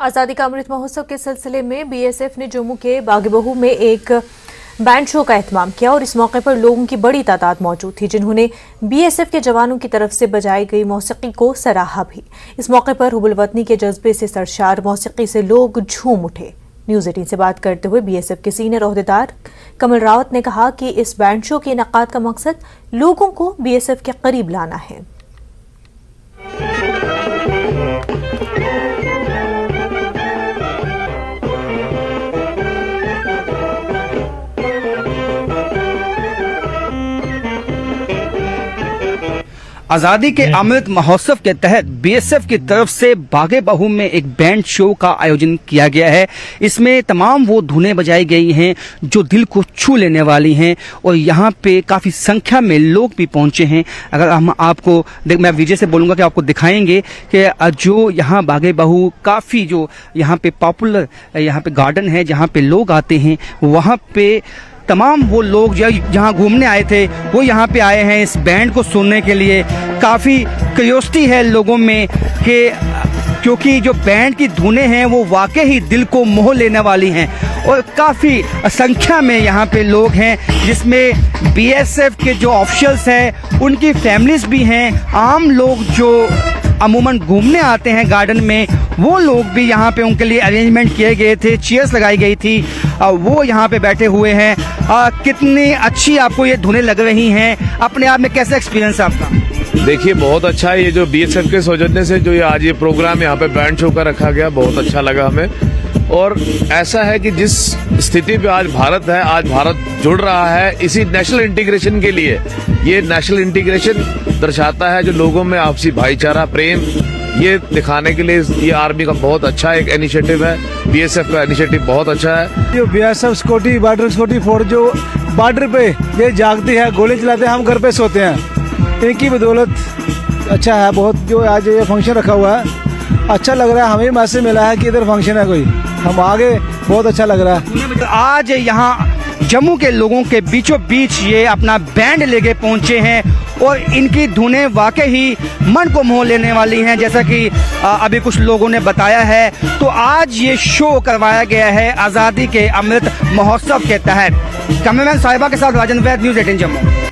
आजादी का अमृत महोत्सव के सिलसिले में बीएसएफ ने जम्मू के बागे-बाहू में एक बैंड शो का एहतमाम किया और इस मौके पर लोगों की बड़ी तादाद मौजूद थी, जिन्होंने बीएसएफ के जवानों की तरफ से बजाई गई मौसीकी को सराहा भी। इस मौके पर हुब्बुल वतनी के जज्बे से सरशार मौसीकी से लोग झूम उठे। न्यूज़ 18 से बात करते हुए बीएसएफ के सीनियर ओहदेदार कमल रावत ने कहा कि इस बैंड शो के इनेकाद का मकसद लोगों को बीएसएफ के करीब लाना है। आजादी के अमृत महोत्सव के तहत बीएसएफ की तरफ से बागे-बाहू में एक बैंड शो का आयोजन किया गया है। इसमें तमाम वो धुनें बजाई गई हैं जो दिल को छू लेने वाली हैं और यहाँ पे काफ़ी संख्या में लोग भी पहुँचे हैं। अगर हम आपको मैं विजय से बोलूँगा कि आपको दिखाएंगे कि जो यहाँ बागे-बाहू काफ़ी जो यहाँ पे पॉपुलर यहाँ पे गार्डन है जहाँ पे लोग आते हैं, वहाँ पे तमाम वो लोग जहाँ घूमने आए थे वो यहाँ पे आए हैं इस बैंड को सुनने के लिए। काफ़ी क्यूरियोसिटी है लोगों में कि क्योंकि जो बैंड की धुनें हैं वो वाकई ही दिल को मोह लेने वाली हैं और काफ़ी संख्या में यहाँ पे लोग हैं, जिसमें बीएसएफ के जो ऑफिशियल्स हैं उनकी फैमिलीज भी हैं। आम लोग जो अमूमन घूमने आते हैं गार्डन में, वो लोग भी यहाँ पे उनके लिए अरेंजमेंट किए गए थे, चेयर्स लगाई गई थी, वो यहाँ पे बैठे हुए हैं। कितनी अच्छी आपको ये धुनें लग रही हैं, अपने आप में कैसा एक्सपीरियंस है आपका? देखिए, बहुत अच्छा है। ये जो बीएसएफ के सौजन्य से जो ये आज ये प्रोग्राम यहाँ पे बैंड शो का रखा गया, बहुत अच्छा लगा हमें। और ऐसा है कि जिस स्थिति पे आज भारत है, आज भारत जुड़ रहा है इसी नेशनल इंटीग्रेशन के लिए। ये नेशनल इंटीग्रेशन दर्शाता है जो लोगों में आपसी भाईचारा, प्रेम, ये दिखाने के लिए ये आर्मी का बहुत अच्छा एक इनिशिएटिव है। बीएसएफ का इनिशिएटिव बहुत अच्छा है। जो BSF security border security force जो बॉर्डर पे ये जागती है, गोली चलाते हैं, हम घर पे सोते हैं, इनकी बदौलत अच्छा है बहुत। जो आज ये फंक्शन रखा हुआ है अच्छा लग रहा है, हमें मैसेज मिला है कि इधर फंक्शन है कोई, हम आगे, बहुत अच्छा लग रहा है। आज यहाँ जम्मू के लोगों के बीचों बीच ये अपना बैंड लेके पहुंचे हैं और इनकी धुनें वाकई ही मन को मोह लेने वाली हैं, जैसा कि अभी कुछ लोगों ने बताया है। तो आज ये शो करवाया गया है आज़ादी के अमृत महोत्सव के तहत। कैमरामैन साहिबा के साथ राजन वैद, न्यूज़ 18 जम्मू।